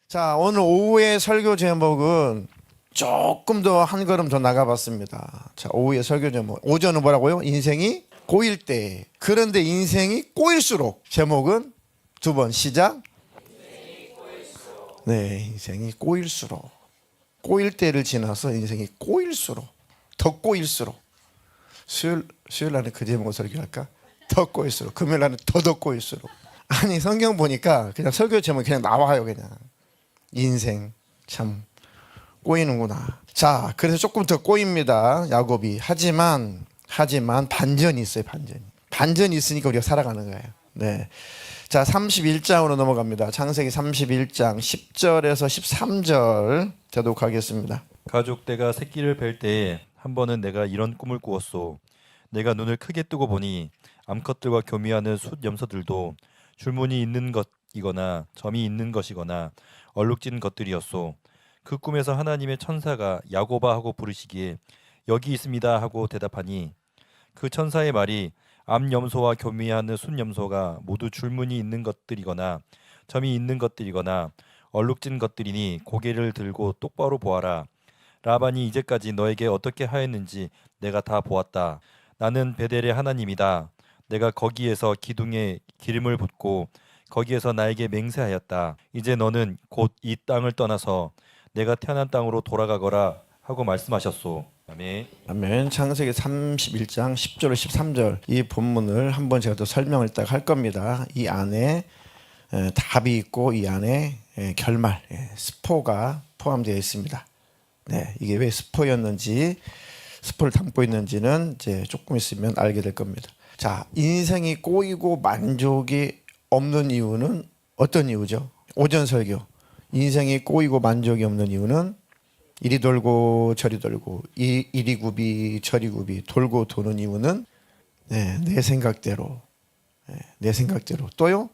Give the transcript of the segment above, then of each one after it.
자, 오늘 오후의 설교 제목은 조금 더 한 걸음 더 나가봤습니다. 자, 오후의 설교 제목. 오전은 뭐라고요? 인생이 꼬일 때. 그런데 인생이 꼬일수록. 제목은 두 번 시작. 네, 인생이 꼬일수록. 꼬일 때를 지나서 인생이 꼬일수록. 더 꼬일수록. 수요일 날은 그 제목을 설교할까? 더 꼬일수록. 금요일 날은 더 꼬일수록. 아니, 성경 보니까 그냥 설교 제목이 그냥 나와요, 그냥. 인생 참 꼬이는구나. 자, 그래서 조금 더 꼬입니다, 야곱이. 하지만 반전이 있어요. 반전이 있으니까 우리가 살아가는 거예요. 네. 자, 31장으로 넘어갑니다. 창세기 31장 10절에서 13절 대독하겠습니다. 가족 때가 새끼를 뵐 때에 한 번은 내가 이런 꿈을 꾸었소. 내가 눈을 크게 뜨고 보니 암컷들과 교미하는 숫 염소들도 줄무늬 있는 것이거나 점이 있는 것이거나 얼룩진 것들이었소. 그 꿈에서 하나님의 천사가 야고바 하고 부르시기에 여기 있습니다 하고 대답하니 그 천사의 말이 암염소와 교미하는 숫염소가 모두 줄무늬 있는 것들이거나 점이 있는 것들이거나 얼룩진 것들이니 고개를 들고 똑바로 보아라. 라반이 이제까지 너에게 어떻게 하였는지 내가 다 보았다. 나는 베델의 하나님이다. 내가 거기에서 기둥에 기름을 붓고 거기에서 나에게 맹세하였다. 이제 너는 곧 이 땅을 떠나서 내가 태어난 땅으로 돌아가거라 하고 말씀하셨소. 아멘. 아멘. 창세기 31장 10절 13절 이 본문을 한번 제가 또 설명을 딱 할 겁니다. 이 안에 답이 있고 이 안에 결말, 스포가 포함되어 있습니다. 네, 이게 왜 스포였는지, 스포를 담고 있는지는 이제 조금 있으면 알게 될 겁니다. 자, 인생이 꼬이고 만족이 없는 이유는 어떤 이유죠? 오전 설교. 인생이 꼬이고 만족이 없는 이유는 이리 돌고 저리 돌고 이리 굽이 저리 굽이 돌고 도는 이유는 내 생각대로, 내 생각대로. 또요,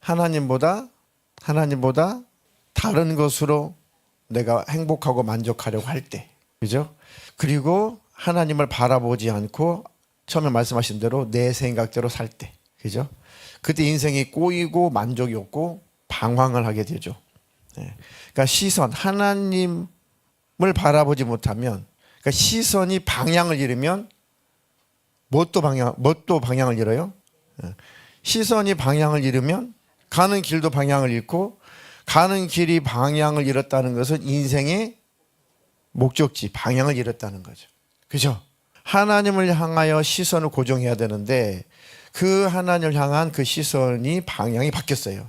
하나님보다 다른 것으로 내가 행복하고 만족하려고 할 때, 그죠? 그리고 하나님을 바라보지 않고 처음에 말씀하신 대로 내 생각대로 살 때, 그죠? 그때 인생이 꼬이고 만족이 없고 방황을 하게 되죠. 그러니까 시선, 하나님을 바라보지 못하면, 그러니까 시선이 방향을 잃으면 뭣도 방향을 잃어요? 시선이 방향을 잃으면 가는 길도 방향을 잃고, 가는 길이 방향을 잃었다는 것은 인생의 목적지, 방향을 잃었다는 거죠. 그죠? 하나님을 향하여 시선을 고정해야 되는데 그 하나님을 향한 그 시선이 방향이 바뀌었어요.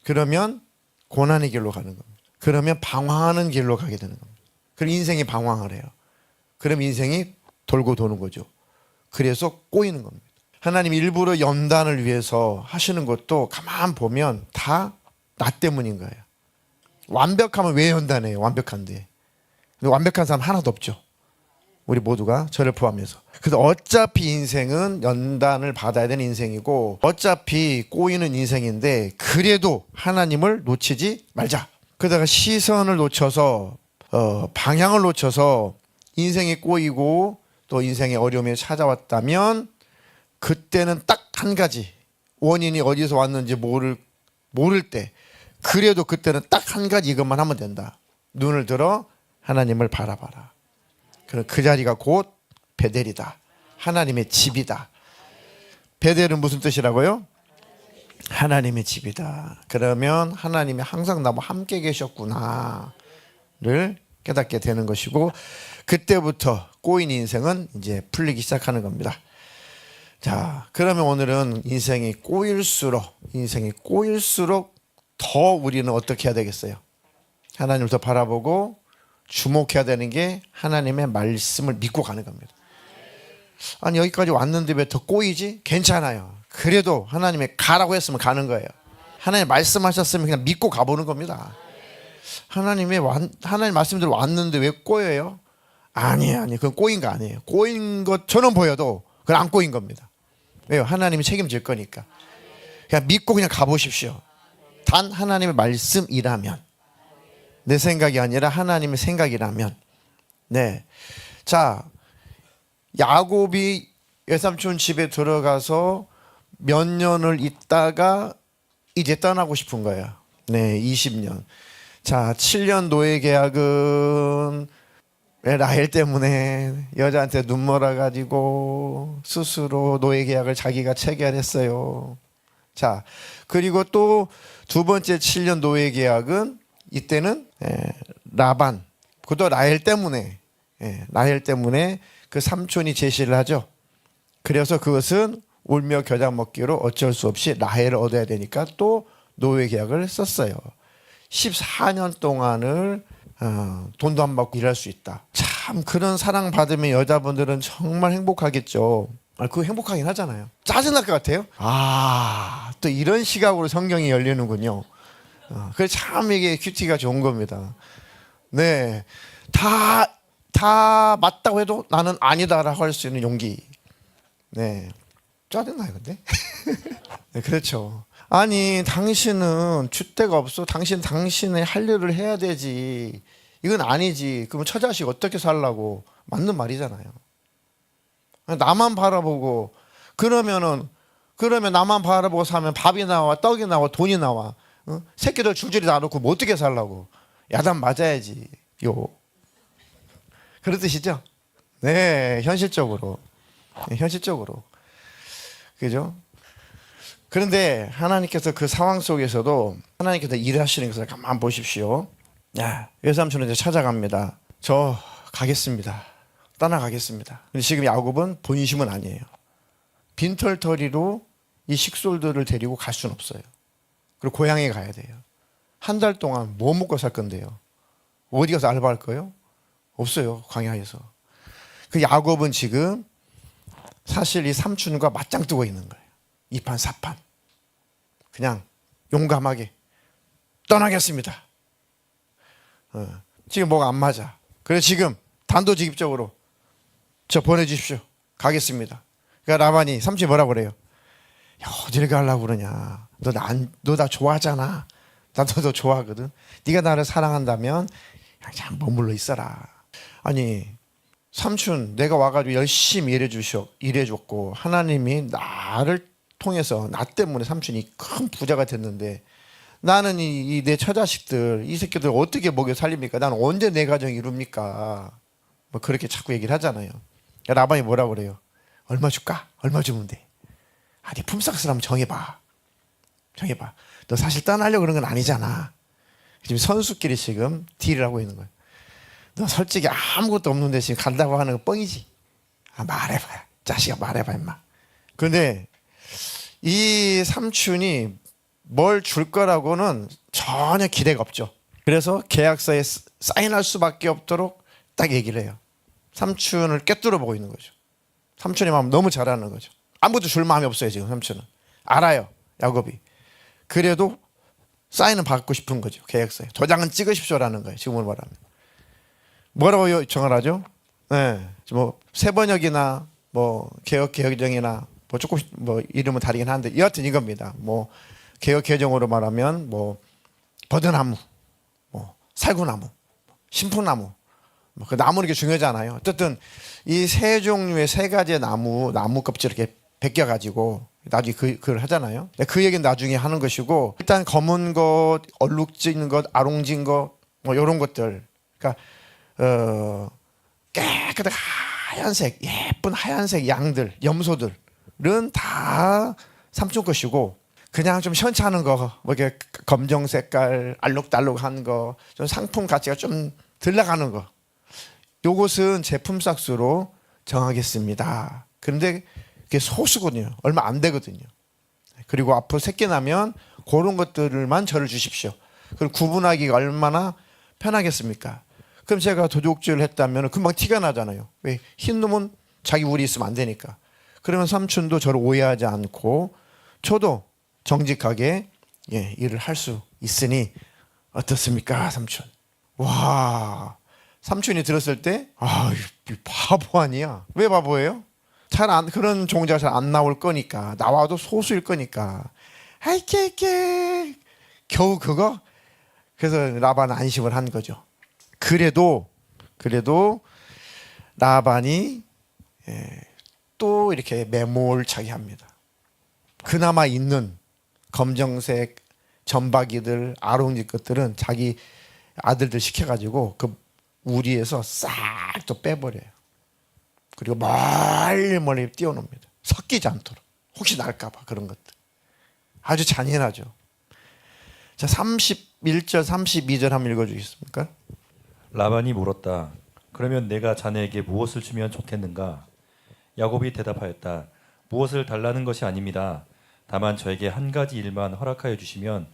그러면 고난의 길로 가는 겁니다. 그러면 방황하는 길로 가게 되는 겁니다. 그럼 인생이 방황을 해요. 그럼 인생이 돌고 도는 거죠. 그래서 꼬이는 겁니다. 하나님 일부러 연단을 위해서 하시는 것도 가만 보면 다 나 때문인 거예요. 완벽하면 왜 연단해요? 완벽한데. 근데 완벽한 사람 하나도 없죠. 우리 모두가 저를 포함해서. 그래서 어차피 인생은 연단을 받아야 되는 인생이고 어차피 꼬이는 인생인데 그래도 하나님을 놓치지 말자. 그러다가 시선을 놓쳐서 방향을 놓쳐서 인생이 꼬이고 또 인생의 어려움이 찾아왔다면 그때는 딱 한 가지, 원인이 어디서 왔는지 모를 때, 그래도 그때는 딱 한 가지 이것만 하면 된다. 눈을 들어 하나님을 바라봐라. 그럼 그 자리가 곧 베델이다. 하나님의 집이다. 베델은 무슨 뜻이라고요? 하나님의 집이다. 그러면 하나님이 항상 나와 함께 계셨구나를 깨닫게 되는 것이고, 그때부터 꼬인 인생은 이제 풀리기 시작하는 겁니다. 자, 그러면 오늘은 인생이 꼬일수록 더 우리는 어떻게 해야 되겠어요? 하나님을 더 바라보고 주목해야 되는 게 하나님의 말씀을 믿고 가는 겁니다. 아니, 여기까지 왔는데 왜 더 꼬이지? 괜찮아요. 그래도 하나님이 가라고 했으면 가는 거예요. 하나님 말씀하셨으면 그냥 믿고 가보는 겁니다. 하나님 말씀대로 왔는데 왜 꼬여요? 아니, 그건 꼬인 거 아니에요. 꼬인 것처럼 보여도 그건 안 꼬인 겁니다. 왜요? 하나님이 책임질 거니까. 그냥 믿고 그냥 가보십시오. 단 하나님의 말씀이라면, 내 생각이 아니라 하나님의 생각이라면. 네. 자, 야곱이 외삼촌 집에 들어가서 몇 년을 있다가 이제 떠나고 싶은 거예요. 네, 20년. 자, 7년 노예 계약은 왜 라헬 때문에 여자한테 눈멀어 가지고 스스로 노예 계약을 자기가 체결했어요. 자, 그리고 또 두 번째 7년 노예 계약은 이때는 라반, 그것도 라헬 때문에 라헬 때문에 그 삼촌이 제시를 하죠. 그래서 그것은 울며 겨자 먹기로 어쩔 수 없이 라헬을 얻어야 되니까 또 노예 계약을 썼어요. 14년 동안을 돈도 안 받고 일할 수 있다. 참 그런 사랑 받으면 여자분들은 정말 행복하겠죠. 그거 행복하긴 하잖아요. 짜증날 것 같아요. 또 이런 시각으로 성경이 열리는군요. 그래서 참 이게 큐티가 좋은 겁니다. 네, 다 맞다고 해도 나는 아니다라고 할 수 있는 용기. 네, 짜증나요, 근데. 네, 그렇죠. 아니, 당신은 줏대가 없어. 당신의 할 일을 해야 되지. 이건 아니지. 그럼 처자식 어떻게 살라고? 맞는 말이잖아요. 나만 바라보고 그러면 나만 바라보고 사면 밥이 나와, 떡이 나와, 돈이 나와. 새끼들 줄줄이 다 놓고 뭐 어떻게 살라고? 야단 맞아야지. 그런 뜻이죠? 네, 현실적으로. 네, 현실적으로. 그죠? 그런데 하나님께서 그 상황 속에서도 하나님께서 일하시는 것을 가만 보십시오. 야, 외삼촌은 이제 찾아갑니다. 저 가겠습니다. 떠나가겠습니다. 근데 지금 야곱은 본심은 아니에요. 빈털터리로 이 식솔들을 데리고 갈 수는 없어요. 그리고 고향에 가야 돼요. 한 달 동안 뭐 먹고 살 건데요? 어디 가서 알바할 거예요? 없어요. 광야에서. 그 야곱은 지금 사실 이 삼촌과 맞짱 뜨고 있는 거예요. 이판사판. 그냥 용감하게 떠나겠습니다. 지금 뭐가 안 맞아. 그래서 지금 단도직입적으로 저 보내주십시오. 가겠습니다. 그러니까 라반이 삼촌이 뭐라고 그래요? 야, 어디를 가려고 그러냐. 너 나 좋아하잖아. 나도 너 좋아하거든. 네가 나를 사랑한다면 그냥 머물러 있어라. 아니, 삼촌 내가 와가지고 열심히 일해줬고 하나님이 나를 통해서 나 때문에 삼촌이 큰 부자가 됐는데 나는 이 내 처자식들 이 새끼들 어떻게 먹여 살립니까? 나는 언제 내 가정 이룹니까? 뭐 그렇게 자꾸 얘기를 하잖아요. 라반이 뭐라고 그래요? 얼마 줄까? 얼마 주면 돼? 네 품삯을 한번 정해봐. 너 사실 떠나려고 그런 건 아니잖아. 지금 선수끼리 지금 딜을 하고 있는 거야. 너 솔직히 아무것도 없는데 지금 간다고 하는 거 뻥이지. 말해봐. 자식아 말해봐 임마. 그런데 이 삼촌이 뭘 줄 거라고는 전혀 기대가 없죠. 그래서 계약서에 사인할 수밖에 없도록 딱 얘기를 해요. 삼촌을 꿰뚫어 보고 있는 거죠. 삼촌의 마음 너무 잘 아는 거죠. 아무것도 줄 마음이 없어요 지금 삼촌은. 알아요 야곱이. 그래도 사인은 받고 싶은 거죠. 계약서에 도장은 찍으십시오라는 거예요. 지금으로 말하면. 뭐라고 요청을 하죠? 네, 뭐 새번역이나 뭐 개혁개정이나 뭐 조금 뭐 이름은 다르긴 한데 여하튼 이겁니다. 뭐 개혁개정으로 말하면 뭐 버드나무, 뭐 살구나무, 신풍나무. 그 나무는 게 중요하잖아요. 어쨌든 이 세 종류의 세 가지의 나무 껍질 이렇게 벗겨 가지고 나중에 그걸 하잖아요. 그 얘기는 나중에 하는 것이고 일단 검은 것, 얼룩진 것, 아롱진 것, 뭐 이런 것들. 그러니까 깨끗한 하얀색, 예쁜 하얀색 양들, 염소들은 다 삼촌 것이고 그냥 좀 현찮은 거, 뭐 이렇게 검정 색깔, 알록달록한 거, 좀 상품 가치가 좀 덜 나가는 거. 요것은 제품싹수로 정하겠습니다. 그런데 그게 소수거든요. 얼마 안 되거든요. 그리고 앞으로 새끼 나면 그런 것들만 저를 주십시오. 그걸 구분하기가 얼마나 편하겠습니까? 그럼 제가 도둑질을 했다면 금방 티가 나잖아요. 왜? 흰 놈은 자기 우리 있으면 안 되니까. 그러면 삼촌도 저를 오해하지 않고 저도 정직하게 일을 할 수 있으니 어떻습니까, 삼촌? 와, 삼촌이 들었을 때 이 바보 아니야. 왜 바보예요? 그런 종자가 잘 안 나올 거니까. 나와도 소수일 거니까. 아이케이케 겨우 그거? 그래서 라반은 안심을 한 거죠. 그래도 라반이 또 이렇게 매몰차게 합니다. 그나마 있는 검정색 점박이들, 아롱지 것들은 자기 아들들 시켜가지고 그 우리에서 싹 또 빼버려요. 그리고 멀리 띄워놓습니다. 섞이지 않도록. 혹시 날까봐 그런 것들. 아주 잔인하죠. 자, 31절 32절 한번 읽어주겠습니까? 라반이 물었다. 그러면 내가 자네에게 무엇을 주면 좋겠는가? 야곱이 대답하였다. 무엇을 달라는 것이 아닙니다. 다만 저에게 한 가지 일만 허락하여 주시면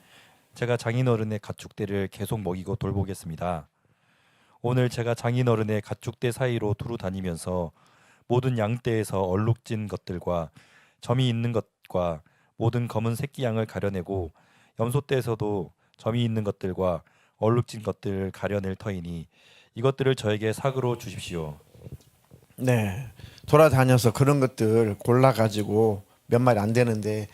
제가 장인어른의 가축대를 계속 먹이고 돌보겠습니다. 오늘 제가 장인어른의 가축대 사이로 두루 다니면서 모든 양떼에서 얼룩진 것들과 점이 있는 것과 모든 검은 새끼 양을 가려내고 염소떼에서도 점이 있는 것들과 얼룩진 것들을 가려낼 터이니 이것들을 저에게 삭으로 주십시오. 네, 돌아다녀서 그런 것들 골라가지고 몇 마리 안 되는데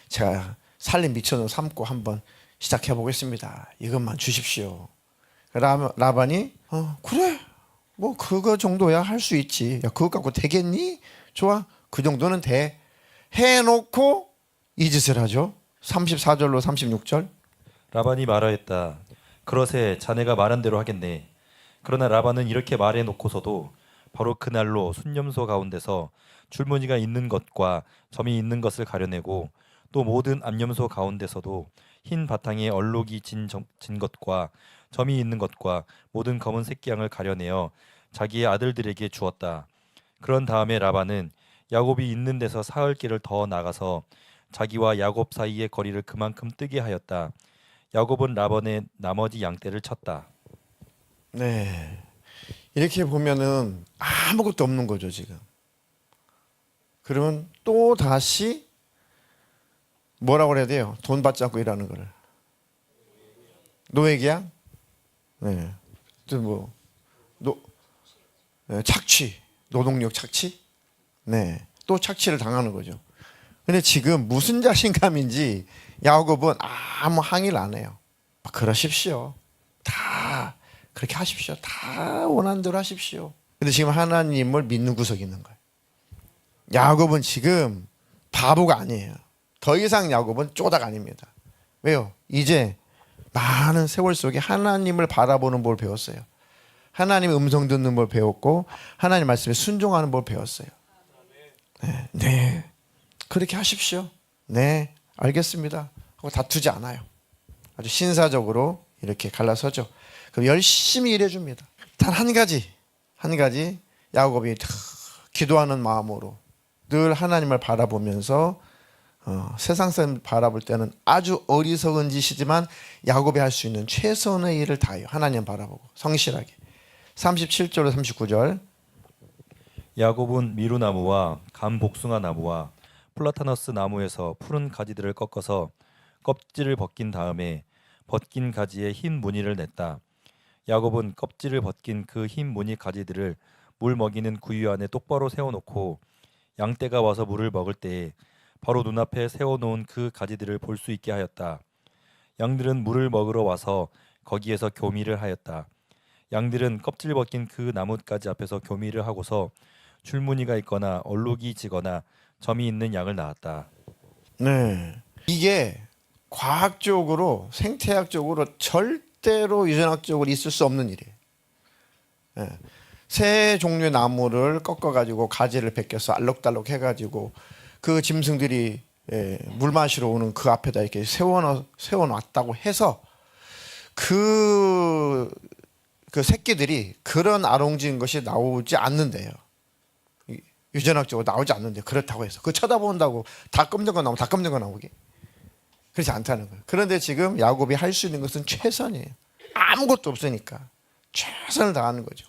제가 살림 미천으로 삼고 한번 시작해 보겠습니다. 이것만 주십시오. 라반이 그래 뭐 그거 정도야 할 수 있지. 야, 그거 갖고 되겠니? 좋아, 그 정도는 돼. 해놓고 이 짓을 하죠. 34절로 36절. 라반이 말하였다. 그러세 자네가 말한 대로 하겠네. 그러나 라반은 이렇게 말해놓고서도 바로 그날로 순념소 가운데서 줄무늬가 있는 것과 점이 있는 것을 가려내고 또 모든 암염소 가운데서도 흰 바탕에 얼룩이 진 것과 점이 있는 것과 모든 검은 새끼양을 가려내어 자기의 아들들에게 주었다. 그런 다음에 라반은 야곱이 있는 데서 사흘 길을 더 나가서 자기와 야곱 사이의 거리를 그만큼 뜨게 하였다. 야곱은 라반의 나머지 양떼를 쳤다. 네, 이렇게 보면은 아무것도 없는 거죠 지금. 그러면 또 다시 뭐라고 그래야 돼요? 돈 받지 않고 일하는 거를 노예계약? 네, 또 착취, 노동력 착취? 네, 또 착취를 당하는 거죠. 근데 지금 무슨 자신감인지 야곱은 아무 항의를 안 해요. 그러십시오. 다 그렇게 하십시오. 다 원하는 대로 하십시오. 근데 지금 하나님을 믿는 구석이 있는 거예요. 야곱은 지금 바보가 아니에요. 더 이상 야곱은 쪼다가 아닙니다. 왜요? 이제 많은 세월 속에 하나님을 바라보는 법 배웠어요. 하나님의 음성 듣는 법 배웠고 하나님 말씀에 순종하는 법 배웠어요. 네, 그렇게 하십시오. 네, 알겠습니다 하고 다투지 않아요. 아주 신사적으로 이렇게 갈라서죠. 그럼 열심히 일해줍니다. 단 한 가지 야곱이 기도하는 마음으로 늘 하나님을 바라보면서 세상 사람 바라볼 때는 아주 어리석은 짓이지만 야곱이 할 수 있는 최선의 일을 다해요. 하나님 바라보고 성실하게. 37절로 39절. 야곱은 미루나무와 감복숭아 나무와 플라타너스 나무에서 푸른 가지들을 꺾어서 껍질을 벗긴 다음에 벗긴 가지에 흰 무늬를 냈다. 야곱은 껍질을 벗긴 그 흰 무늬 가지들을 물 먹이는 구유 안에 똑바로 세워놓고 양떼가 와서 물을 먹을 때에 바로 눈앞에 세워놓은 그 가지들을 볼 수 있게 하였다. 양들은 물을 먹으러 와서 거기에서 교미를 하였다. 양들은 껍질 벗긴 그 나뭇가지 앞에서 교미를 하고서 줄무늬가 있거나 얼룩이 지거나 점이 있는 양을 낳았다. 네, 이게 과학적으로 생태학적으로 절대로 유전학적으로 있을 수 없는 일이에요. 네. 세 종류의 나무를 꺾어가지고 가지를 벗겨서 알록달록 해가지고 그 짐승들이 물 마시러 오는 그 앞에다 이렇게 세워놨다고 해서 그 새끼들이 그런 아롱진 것이 나오지 않는데요. 유전학적으로 나오지 않는데 그렇다고 해서 그 쳐다본다고 다 검정 거 나오면 다 검정 거 나오게 그렇지 않다는 거예요. 그런데 지금 야곱이 할 수 있는 것은 최선이에요. 아무것도 없으니까 최선을 다하는 거죠.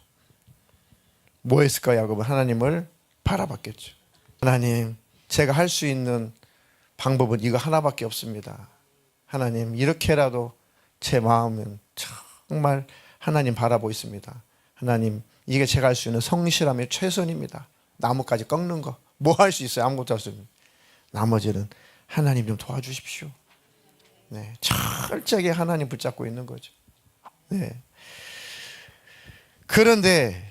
뭐 했을까? 야곱은 하나님을 바라봤겠죠. 하나님, 제가 할 수 있는 방법은 이거 하나밖에 없습니다. 하나님, 이렇게라도 제 마음은 정말 하나님 바라보고 있습니다. 하나님, 이게 제가 할 수 있는 성실함의 최선입니다. 나무까지 꺾는 거 뭐 할 수 있어요? 아무것도 할 수 없는. 나머지는 하나님 좀 도와주십시오. 네, 철저하게 하나님 붙잡고 있는 거죠. 네. 그런데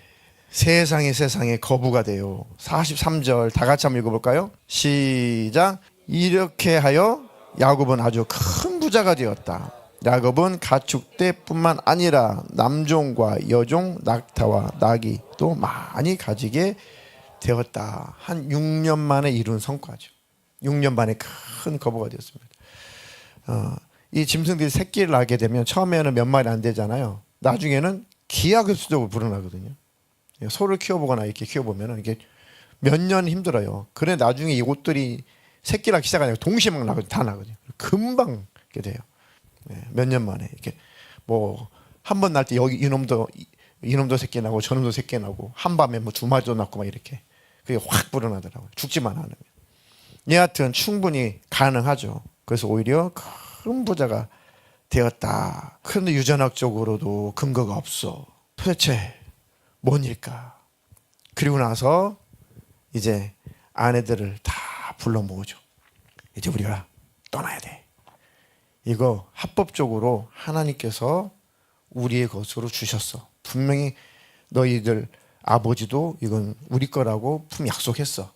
세상에 거부가 돼요. 43절 다 같이 한번 읽어볼까요? 시작. 이렇게 하여 야곱은 아주 큰 부자가 되었다. 야곱은 가축대뿐만 아니라 남종과 여종, 낙타와 나귀 또 많이 가지게 되었다. 한 6년 만에 이룬 성과죠. 6년 만에 큰 거부가 되었습니다. 이 짐승들이 새끼를 낳게 되면 처음에는 몇 마리 안 되잖아요. 나중에는 기하급수적으로 불어나거든요. 소를 키워보거나 이렇게 키워보면 이게 몇 년 힘들어요. 그래 나중에 이 옷들이 새끼를 낳기 시작하니까 동시에 막 나거든요. 다 나거든요. 금방 이렇게 돼요. 몇 년 만에 이렇게 뭐 한 번 날 때 여기 이놈도 새끼 나고 저놈도 새끼 나고 한밤에 뭐 두 마리도 낳고 막 이렇게 그게 확 불어나더라고요. 죽지만 않으면. 여하튼 충분히 가능하죠. 그래서 오히려 큰 부자가 되었다. 그런데 유전학적으로도 근거가 없어. 도대체 뭔 일까? 그리고 나서 이제 아내들을 다 불러 모으죠. 이제 우리가 떠나야 돼. 이거 합법적으로 하나님께서 우리의 것으로 주셨어. 분명히 너희들 아버지도 이건 우리 거라고 분명 약속했어.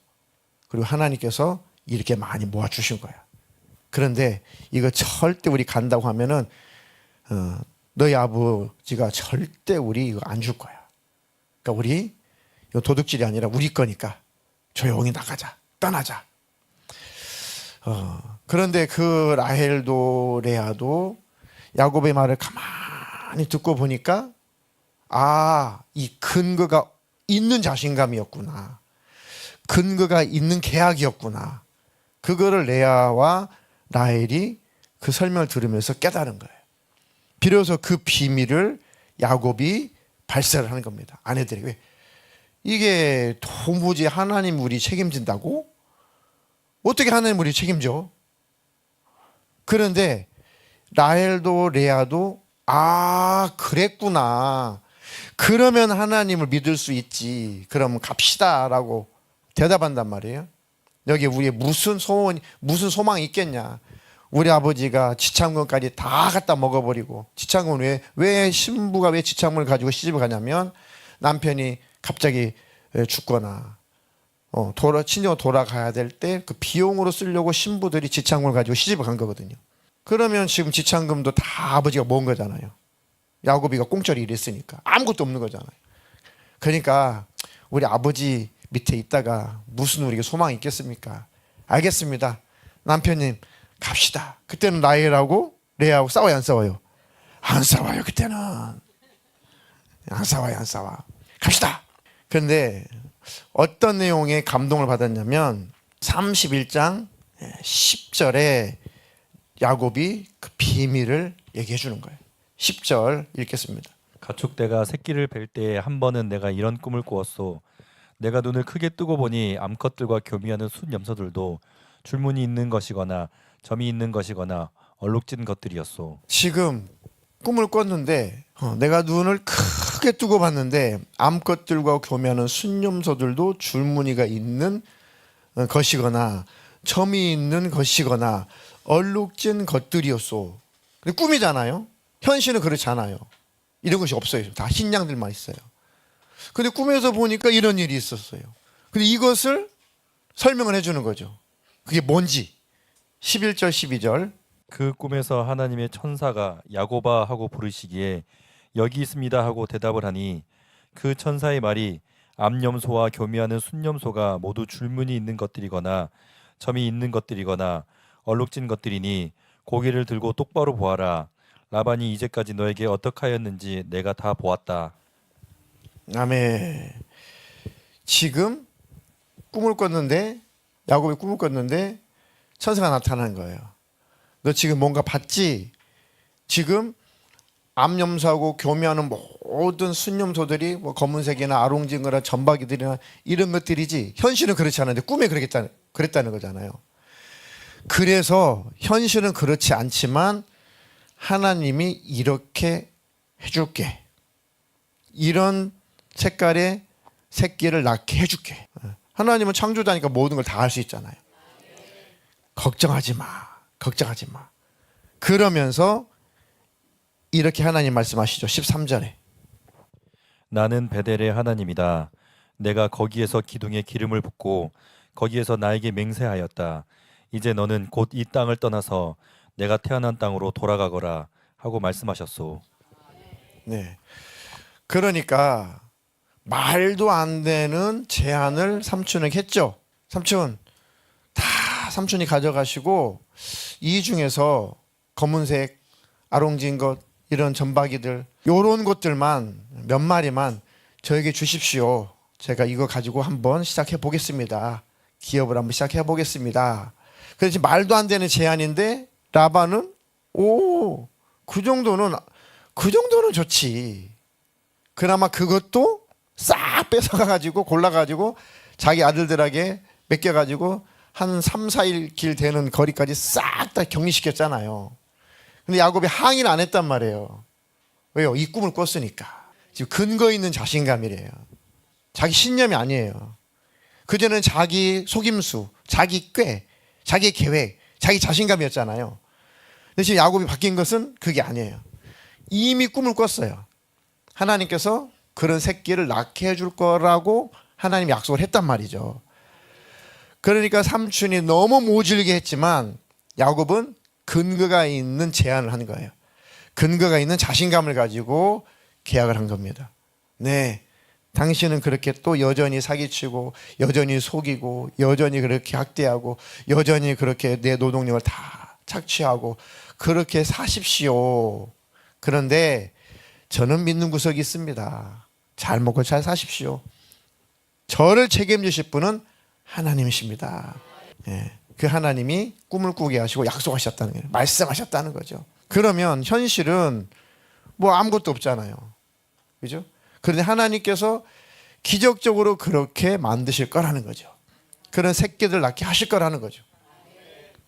그리고 하나님께서 이렇게 많이 모아주신 거야. 그런데 이거 절대 우리 간다고 하면은 너희 아버지가 절대 우리 이거 안 줄 거야. 그러니까 우리 이거 도둑질이 아니라 우리 거니까 조용히 나가자. 떠나자. 그런데 그 라헬도 레아도 야곱의 말을 가만히 듣고 보니까 이 근거가 있는 자신감이었구나. 근거가 있는 계약이었구나. 그거를 레아와 라헬이 그 설명을 들으면서 깨달은 거예요. 비로소 그 비밀을 야곱이 발설을 하는 겁니다. 아내들이 왜 이게 도무지 하나님 우리 책임진다고? 어떻게 하나님 우리 책임져? 그런데 라헬도 레아도 그랬구나. 그러면 하나님을 믿을 수 있지. 그럼 갑시다라고 대답한단 말이에요. 여기 우리의 무슨 소원, 무슨 소망이 있겠냐? 우리 아버지가 지창금까지 다 갖다 먹어버리고 지창금 왜 신부가 왜 지창금을 가지고 시집을 가냐면 남편이 갑자기 죽거나 친정으로 돌아가야 될 때 그 비용으로 쓰려고 신부들이 지창금을 가지고 시집을 간 거거든요. 그러면 지금 지창금도 다 아버지가 모은 거잖아요. 야곱이가 공짜로 일했으니까 아무것도 없는 거잖아요. 그러니까 우리 아버지 밑에 있다가 무슨 우리가 소망이 있겠습니까? 알겠습니다. 남편님 갑시다. 그때는 라헬하고 레아하고 싸워요, 안 싸워요? 안 싸워요. 그때는 안 싸워요, 안 싸워. 갑시다. 그런데 어떤 내용에 감동을 받았냐면 31장 10절에 야곱이 그 비밀을 얘기해 주는 거예요. 10절 읽겠습니다. 가축대가 새끼를 뵐 때에 한 번은 내가 이런 꿈을 꾸었소. 내가 눈을 크게 뜨고 보니 암컷들과 교미하는 숫염소들도 줄무늬 있는 것이거나 점이 있는 것이거나 얼룩진 것들이었소. 지금 꿈을 꿨는데 내가 눈을 크게 뜨고 봤는데 암컷들과 교미하는 순염소들도 줄무늬가 있는 것이거나 점이 있는 것이거나 얼룩진 것들이었소. 근데 꿈이잖아요. 현실은 그렇지 않아요. 이런 것이 없어요. 다 흰 양들만 있어요. 근데 꿈에서 보니까 이런 일이 있었어요. 근데 이것을 설명을 해주는 거죠. 그게 뭔지. 11절 12절. 그 꿈에서 하나님의 천사가 야곱아 하고 부르시기에 여기 있습니다 하고 대답을 하니 그 천사의 말이 암염소와 교미하는 순염소가 모두 줄무늬 있는 것들이거나 점이 있는 것들이거나 얼룩진 것들이니 고개를 들고 똑바로 보아라. 라반이 이제까지 너에게 어떻게 하였는지 내가 다 보았다. 아멘. 지금 꿈을 꿨는데 야곱이 꿈을 꿨는데 천사가 나타난 거예요. 너 지금 뭔가 봤지? 지금 암염소하고 교미하는 모든 순염소들이 뭐 검은색이나 아롱징그나 점박이들이나 이런 것들이지 현실은 그렇지 않은데 꿈에 그랬다는 거잖아요. 그래서 현실은 그렇지 않지만 하나님이 이렇게 해줄게. 이런 색깔의 새끼를 낳게 해줄게. 하나님은 창조자니까 모든 걸 다 할 수 있잖아요. 걱정하지 마. 걱정하지 마. 그러면서 이렇게 하나님 말씀하시죠. 13절에. 나는 베델의 하나님이다. 내가 거기에서 기둥에 기름을 붓고 거기에서 나에게 맹세하였다. 이제 너는 곧 이 땅을 떠나서 내가 태어난 땅으로 돌아가거라 하고 말씀하셨소. 네. 그러니까 말도 안 되는 제안을 삼촌에게 했죠. 삼촌, 다 삼촌이 가져가시고 이 중에서 검은색 아롱진 것 이런 점박이들 요런 것들만 몇 마리만 저에게 주십시오. 제가 이거 가지고 한번 시작해 보겠습니다. 기업을 한번 시작해 보겠습니다. 그래서 말도 안 되는 제안인데 라반은 그 정도는 좋지. 그나마 그것도 싹 뺏어가 가지고 골라 가지고 자기 아들들에게 맡겨 가지고 한 3, 4일 길 되는 거리까지 싹 다 격리시켰잖아요. 근데 야곱이 항의를 안 했단 말이에요. 왜요? 이 꿈을 꿨으니까. 지금 근거 있는 자신감이래요. 자기 신념이 아니에요. 그전에는 자기 속임수, 자기 꾀, 자기 계획, 자기 자신감이었잖아요. 근데 지금 야곱이 바뀐 것은 그게 아니에요. 이미 꿈을 꿨어요. 하나님께서 그런 새끼를 낳게 해줄 거라고 하나님이 약속을 했단 말이죠. 그러니까 삼촌이 너무 모질게 했지만 야곱은 근거가 있는 제안을 한 거예요. 근거가 있는 자신감을 가지고 계약을 한 겁니다. 네, 당신은 그렇게 또 여전히 사기치고 여전히 속이고 여전히 그렇게 학대하고 여전히 그렇게 내 노동력을 다 착취하고 그렇게 사십시오. 그런데 저는 믿는 구석이 있습니다. 잘 먹고 잘 사십시오. 저를 책임지실 분은 하나님이십니다. 예, 그 하나님이 꿈을 꾸게 하시고 약속하셨다는 거예요. 말씀하셨다는 거죠. 그러면 현실은 뭐 아무것도 없잖아요. 그죠? 그런데 하나님께서 기적적으로 그렇게 만드실 거라는 거죠. 그런 새끼들 낳게 하실 거라는 거죠.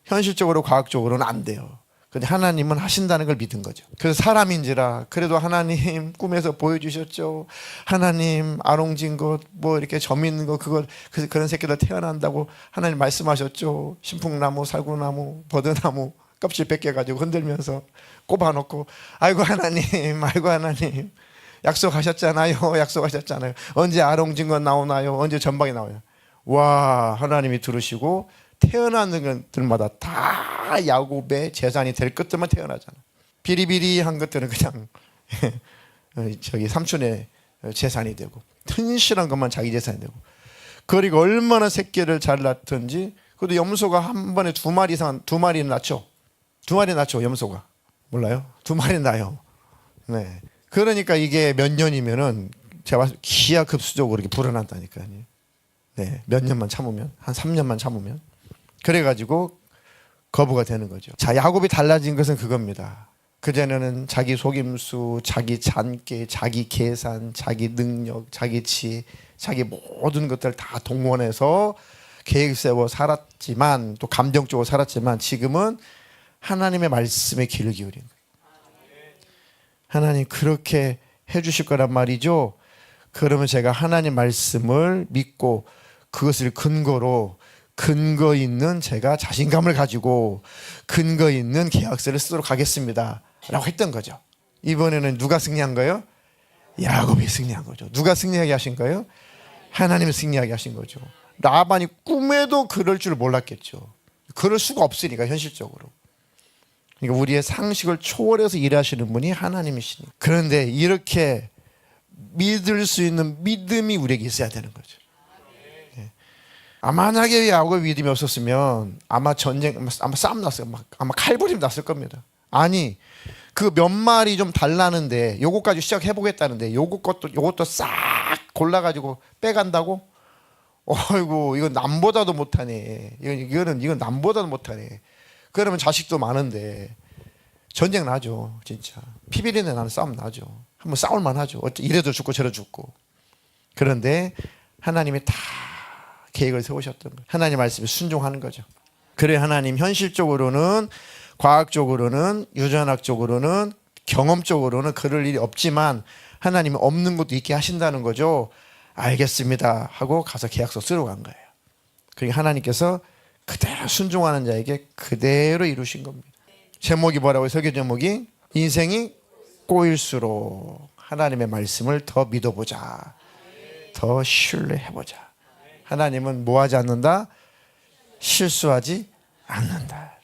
현실적으로 과학적으로는 안 돼요. 근데 하나님은 하신다는 걸 믿은 거죠. 그래서 사람인지라 그래도 하나님 꿈에서 보여주셨죠. 하나님 아롱진 것 뭐 이렇게 점 있는 거 그런 새끼들 태어난다고 하나님 말씀하셨죠. 신풍나무, 살구나무, 버드나무 껍질 벗겨가지고 흔들면서 꼽아놓고 아이고 하나님 약속하셨잖아요. 약속하셨잖아요. 언제 아롱진 것 나오나요? 언제 전방이 나와요? 와, 하나님이 들으시고 태어나는 것들마다 다 야곱의 재산이 될 것들만 태어나잖아. 비리비리한 것들은 그냥 저기 삼촌의 재산이 되고 튼실한 것만 자기 재산이 되고. 그리고 얼마나 새끼를 잘 낳든지. 그래도 염소가 한 번에 2마리 이상 2마리 낳죠. 2마리 낳죠. 염소가 몰라요? 2마리 낳아요. 네. 그러니까 이게 몇 년이면은 제가 기하급수적으로 이렇게 불어난다니까요. 네, 몇 년만 참으면 한 3년만 참으면. 그래가지고 거부가 되는 거죠. 자, 야곱이 달라진 것은 그겁니다. 그전에는 자기 속임수, 자기 잔꾀, 자기 계산, 자기 능력, 자기 지혜, 자기 모든 것들을 다 동원해서 계획 세워 살았지만 또 감정적으로 살았지만 지금은 하나님의 말씀에 귀를 기울인 거예요. 하나님 그렇게 해주실 거란 말이죠. 그러면 제가 하나님 말씀을 믿고 그것을 근거 있는 제가 자신감을 가지고 근거 있는 계약서를 쓰도록 하겠습니다 라고 했던 거죠. 이번에는 누가 승리한 거예요? 야곱이 승리한 거죠. 누가 승리하게 하신 거예요? 하나님이 승리하게 하신 거죠. 라반이 꿈에도 그럴 줄 몰랐겠죠. 그럴 수가 없으니까 현실적으로. 그러니까 우리의 상식을 초월해서 일하시는 분이 하나님이시니. 그런데 이렇게 믿을 수 있는 믿음이 우리에게 있어야 되는 거죠. 만약에 야곱의 믿음이 없었으면 아마 전쟁, 아마 싸움 났어요. 아마 칼부림 났을 겁니다. 아니, 그 몇 마리 좀 달라는데 요것까지 시작해 보겠다는데 요것도 싹 골라가지고 빼간다고? 어이구, 이건 남보다도 못하네. 이건 남보다도 못하네. 그러면 자식도 많은데 전쟁 나죠, 진짜. 피비린내 나는 싸움 나죠. 한번 싸울만 하죠. 이래도 죽고 저래도 죽고. 그런데 하나님이 다 계획을 세우셨던 거예요. 하나님 말씀에 순종하는 거죠. 그래 하나님 현실적으로는 과학적으로는 유전학적으로는 경험적으로는 그럴 일이 없지만 하나님은 없는 것도 있게 하신다는 거죠. 알겠습니다 하고 가서 계약서 쓰러 간 거예요. 그러니까 하나님께서 그대로 순종하는 자에게 그대로 이루신 겁니다. 제목이 뭐라고요? 설교 제목이 인생이 꼬일수록 하나님의 말씀을 더 믿어보자. 더 신뢰해보자. 하나님은 뭐 하지 않는다? 실수하지 않는다.